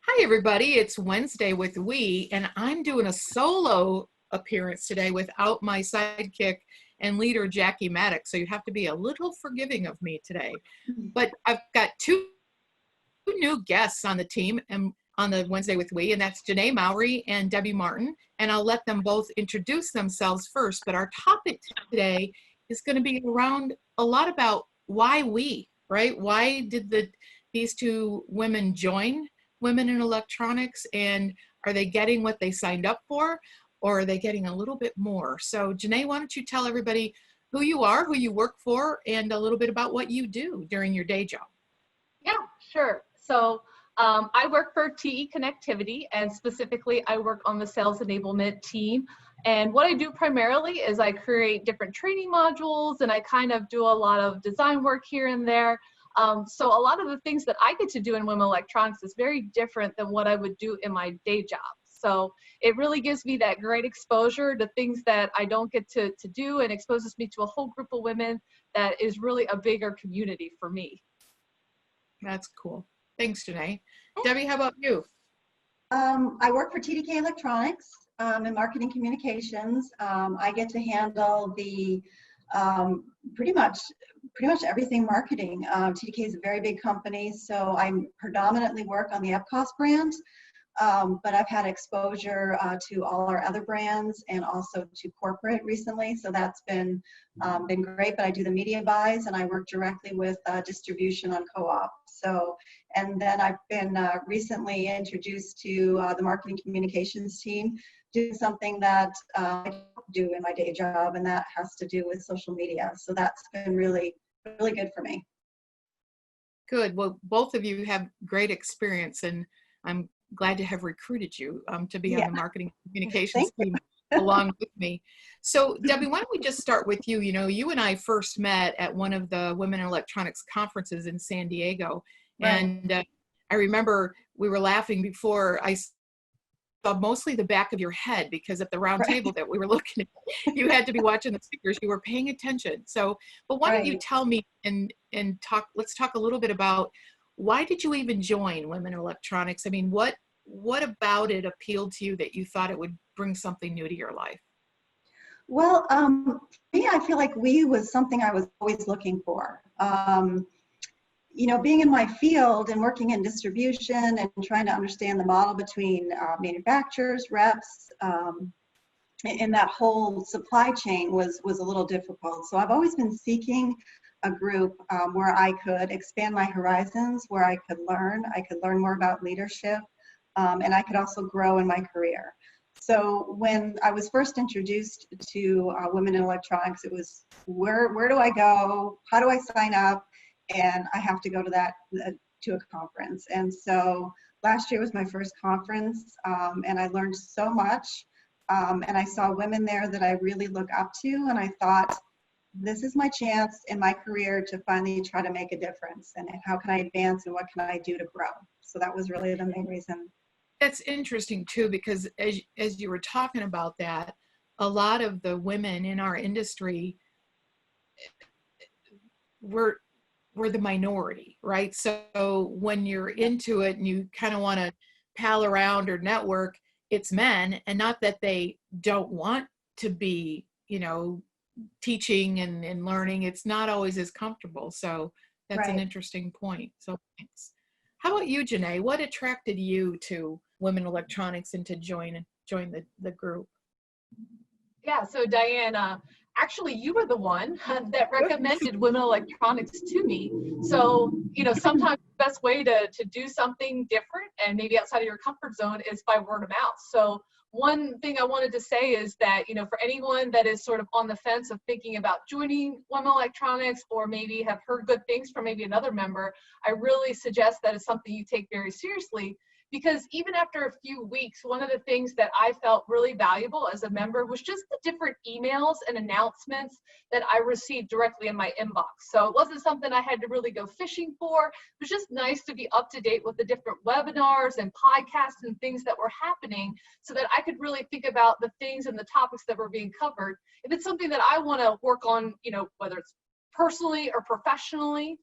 Hi, everybody. It's Wednesday with We, and I'm doing a solo appearance today without my sidekick and leader, Jackie Maddox. So you have to be a little forgiving of me today. But I've got two new guests on the team and on the Wednesday with We, and that's Janae Mowery and Debbie Martin. And I'll let them both introduce themselves first. But our topic today is going to be around a lot about why we, right? Why did these two women join Women in Electronics, and are they getting what they signed up for, or are they getting a little bit more? So Janae, why don't you tell everybody who you are, who you work for, and a little bit about what you do during your day job? Yeah, sure. So I work for TE Connectivity, and specifically I work on the sales enablement team. And what I do primarily is I create different training modules, and I kind of do a lot of design work here and there. So a lot of the things that I get to do in women electronics is very different than what I would do in my day job. So it really gives me that great exposure to things that I don't get to do, and exposes me to a whole group of women that is really a bigger community for me. That's cool. Thanks, Janae. Debbie, how about you? I work for TDK Electronics in marketing communications. I get to handle the pretty much everything marketing. TDK is a very big company, so I predominantly work on the Epcos brand, but I've had exposure to all our other brands and also to corporate recently, so that's been great. But I do the media buys, and I work directly with distribution on co-op. So, and then I've been recently introduced to the marketing communications team, doing something that I don't do in my day job, and that has to do with social media. So that's been really good for me. Good. Well, both of you have great experience, and I'm glad to have recruited you to be on the marketing communications team along with me. So Debbie, why don't we just start with you? You know, you and I first met at one of the Women in Electronics conferences in San Diego. Right. And I remember we were laughing before I saw mostly the back of your head, because at the round table that we were looking at, you had to be watching the speakers, you were paying attention. So, but why don't you tell me and let's talk a little bit about, why did you even join Women in Electronics? I mean, what about it appealed to you that you thought it would bring something new to your life? Well, for me, I feel like we was something I was always looking for. You know, being in my field and working in distribution and trying to understand the model between manufacturers, reps, and that whole supply chain was a little difficult. So I've always been seeking a group where I could expand my horizons, where I could learn more about leadership, and I could also grow in my career. So when I was first introduced to Women in Electronics, it was, where do I go? How do I sign up? And I have to go to to a conference. And so last year was my first conference, and I learned so much. And I saw women there that I really look up to, and I thought, this is my chance in my career to finally try to make a difference, and how can I advance, and what can I do to grow? So that was really the main reason. That's interesting too, because as you were talking about that, a lot of the women in our industry were the minority, right? So when you're into it and you kind of want to pal around or network, it's men, and not that they don't want to be, you know, teaching and learning. It's not always as comfortable. So that's an interesting point. So thanks. How about you, Janae? What attracted you to Women in Electronics and to join the group? Yeah, so Diane, actually you were the one that recommended Women in Electronics to me. So, you know, sometimes the best way to do something different and maybe outside of your comfort zone is by word of mouth. So one thing I wanted to say is that, you know, for anyone that is sort of on the fence of thinking about joining Women in Electronics, or maybe have heard good things from maybe another member, I really suggest that it's something you take very seriously. Because even after a few weeks, one of the things that I felt really valuable as a member was just the different emails and announcements that I received directly in my inbox. So it wasn't something I had to really go fishing for. It was just nice to be up to date with the different webinars and podcasts and things that were happening, so that I could really think about the things and the topics that were being covered. If it's something that I want to work on, you know, whether it's personally or professionally,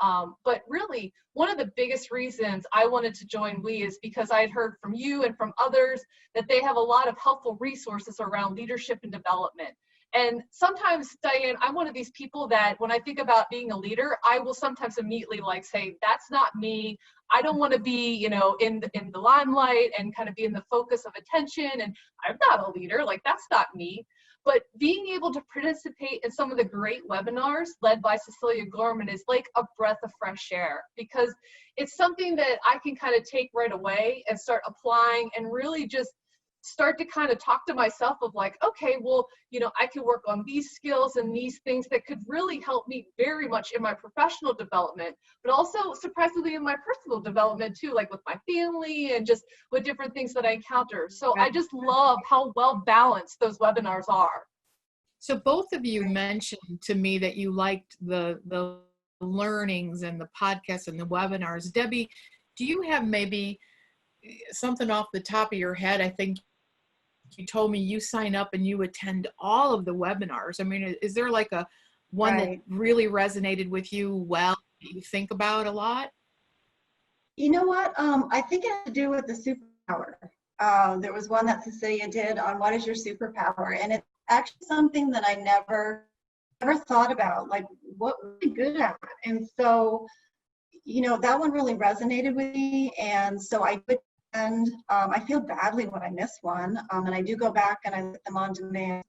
But really, one of the biggest reasons I wanted to join WE is because I had heard from you and from others that they have a lot of helpful resources around leadership and development. And sometimes, Diane, I'm one of these people that when I think about being a leader, I will sometimes immediately like say, that's not me. I don't want to be, you know, in the limelight and kind of be in the focus of attention. And I'm not a leader, like that's not me. But being able to participate in some of the great webinars led by Cecilia Gorman is like a breath of fresh air, because it's something that I can kind of take right away and start applying and really just start to kind of talk to myself of like, okay, well, you know, I can work on these skills and these things that could really help me very much in my professional development, but also surprisingly in my personal development too, like with my family and just with different things that I encounter. So I just love how well balanced those webinars are. So both of you mentioned to me that you liked the learnings and the podcasts and the webinars. Debbie, do you have maybe something off the top of your head? I think you told me you sign up and you attend all of the webinars. I mean, is there like a one that really resonated with you well, that you think about a lot? You know what? I think it had to do with the superpower. There was one that Cecilia did on what is your superpower, and it's actually something that I never thought about, like what were we good at? And so, you know, that one really resonated with me, and so I would. And I feel badly when I miss one, and I do go back and I let them on demand.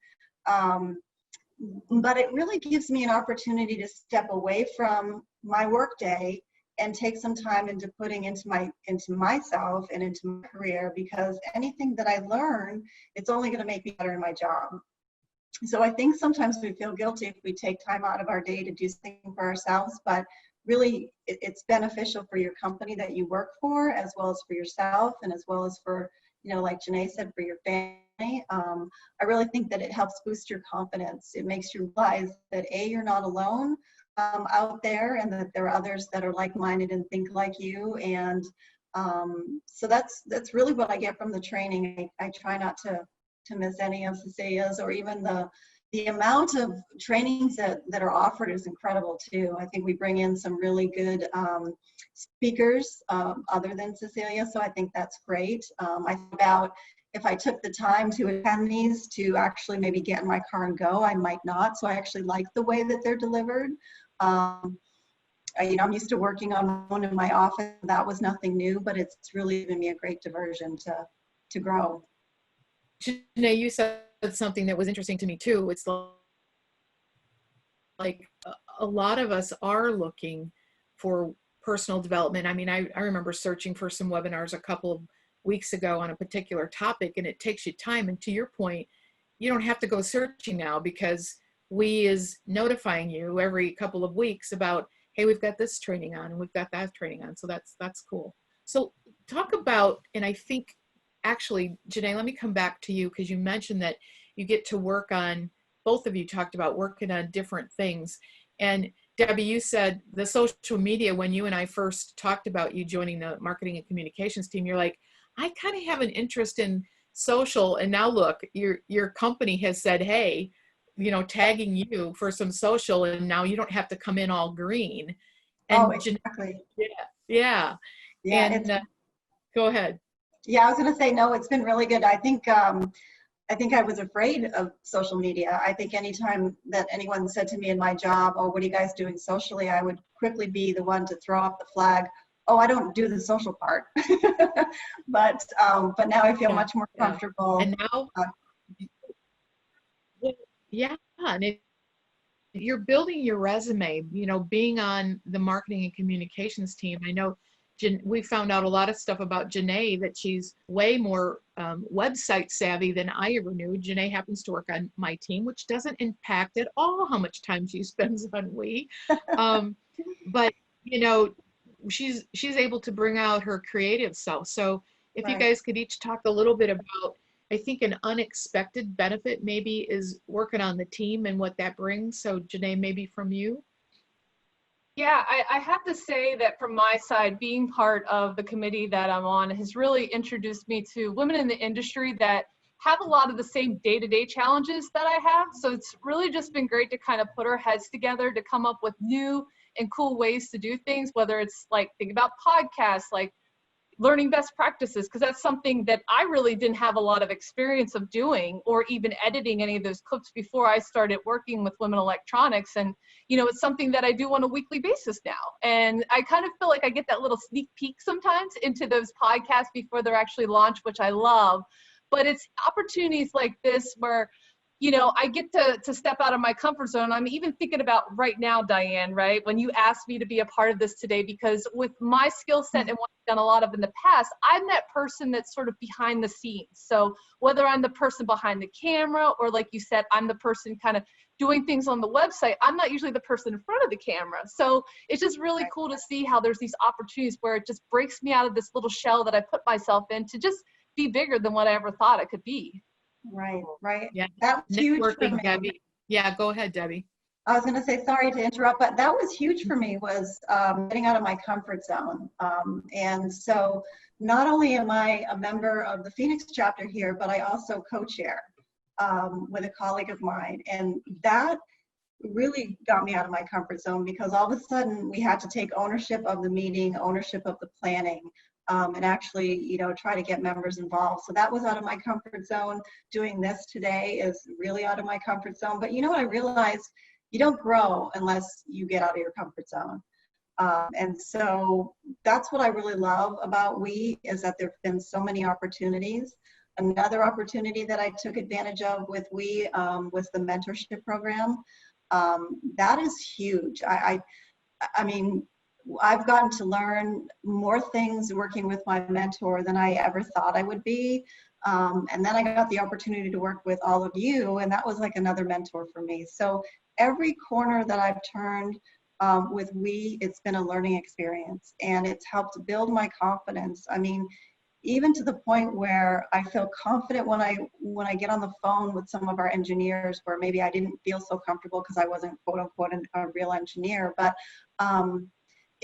But it really gives me an opportunity to step away from my work day and take some time into putting into myself and into my career, because anything that I learn, it's only going to make me better in my job. So I think sometimes we feel guilty if we take time out of our day to do something for ourselves, but really it's beneficial for your company that you work for, as well as for yourself, and as well as for, you know, like Janae said, for your family. I really think that it helps boost your confidence. It makes you realize that you're not alone out there, and that there are others that are like-minded and think like you. And so that's really what I get from the training. I try not to miss any of Cecilia's, or even the amount of trainings that are offered is incredible too. I think we bring in some really good speakers other than Cecilia, so I think that's great. I think about if I took the time to attend these to actually maybe get in my car and go, I might not. So I actually like the way that they're delivered. You know, I'm used to working on one in my office. That was nothing new, but it's really given me a great diversion to grow. Janae, you said something that was interesting to me too. It's like a lot of us are looking for personal development. I mean, I remember searching for some webinars a couple of weeks ago on a particular topic, and it takes you time. And to your point, you don't have to go searching now, because WE is notifying you every couple of weeks about, hey, we've got this training on and we've got that training on. So that's cool. So talk about, and I think actually, Janae, let me come back to you, because you mentioned that you get to work on, both of you talked about working on different things. And Debbie, you said the social media, when you and I first talked about you joining the marketing and communications team, you're like, I kind of have an interest in social. And now look, your company has said, hey, you know, tagging you for some social, and now you don't have to come in all green. And oh, exactly. Yeah. And go ahead. Yeah, I was going to say, no, it's been really good. I think I was afraid of social media. I think anytime that anyone said to me in my job, oh, what are you guys doing socially? I would quickly be the one to throw up the flag. Oh, I don't do the social part. but now I feel much more comfortable. And now, and you're building your resume, you know, being on the marketing and communications team. I know we found out a lot of stuff about Genae, that she's way more website savvy than I ever knew. Genae happens to work on my team, which doesn't impact at all how much time she spends on WE. But, you know, she's able to bring out her creative self. So if you guys could each talk a little bit about, I think an unexpected benefit maybe is working on the team and what that brings. So Genae, maybe from you. Yeah, I have to say that from my side, being part of the committee that I'm on has really introduced me to women in the industry that have a lot of the same day-to-day challenges that I have. So it's really just been great to kind of put our heads together to come up with new and cool ways to do things, whether it's like think about podcasts, like learning best practices, because that's something that I really didn't have a lot of experience of doing, or even editing any of those clips before I started working with Women Electronics. And, you know, it's something that I do on a weekly basis now. And I kind of feel like I get that little sneak peek sometimes into those podcasts before they're actually launched, which I love. But it's opportunities like this where, you know, I get to step out of my comfort zone. I'm even thinking about right now, Diane, right? When you asked me to be a part of this today, because with my skill set and what I've done a lot of in the past, I'm that person that's sort of behind the scenes. So whether I'm the person behind the camera, or like you said, I'm the person kind of doing things on the website, I'm not usually the person in front of the camera. So it's just really cool to see how there's these opportunities where it just breaks me out of this little shell that I put myself in to just be bigger than what I ever thought I could be. Right, right. Yeah. That was huge for Networking, me. Debbie. Yeah, go ahead, Debbie. I was going to say, sorry to interrupt, but that was huge for me, was getting out of my comfort zone. And so not only am I a member of the Phoenix chapter here, but I also co-chair with a colleague of mine. And that really got me out of my comfort zone, because all of a sudden we had to take ownership of the meeting, ownership of the planning, and actually, you know, try to get members involved. So that was out of my comfort zone. Doing this today is really out of my comfort zone. But you know what I realized? You don't grow unless you get out of your comfort zone. And so that's what I really love about WE, is that there have been so many opportunities. Another opportunity that I took advantage of with WE was the mentorship program. That is huge. I mean, I've gotten to learn more things working with my mentor than I ever thought I would be. And then I got the opportunity to work with all of you, and that was like another mentor for me. So every corner that I've turned with WE, it's been a learning experience, and it's helped build my confidence. I mean, even to the point where I feel confident when I get on the phone with some of our engineers, where maybe I didn't feel so comfortable because I wasn't quote unquote a real engineer, but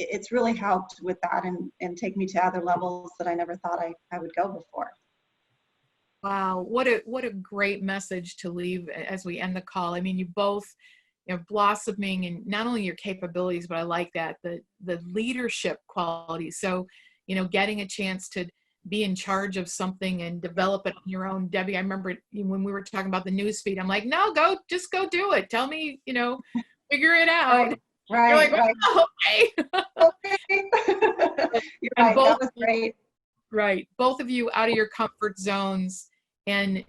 it's really helped with that, and take me to other levels that I never thought I would go before. Wow, what a great message to leave as we end the call. I mean, you both, you know, blossoming in not only your capabilities, but I like that, the leadership qualities. So, you know, getting a chance to be in charge of something and develop it on your own. Debbie, I remember when we were talking about the news feed, I'm like, no, just go do it. Tell me, you know, figure it out. Right, You're like, right. oh, okay. Okay. You're right, that was great. Right. Both of you out of your comfort zones, and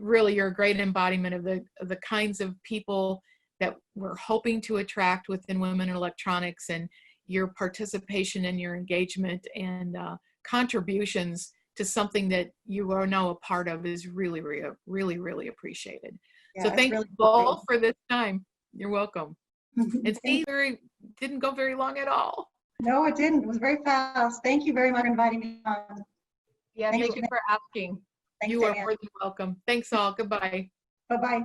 really you're a great embodiment of the kinds of people that we're hoping to attract within Women in Electronics, and your participation and your engagement and contributions to something that you are now a part of is really, really, really, really appreciated. Yeah, so thank really you both for this time. You're welcome. And Thank Steve, didn't go very long at all. No, it didn't. It was very fast. Thank you very much for inviting me on. Yeah, thank you for asking. Thanks, You are Diane. more than welcome. Thanks all. Goodbye. Bye-bye.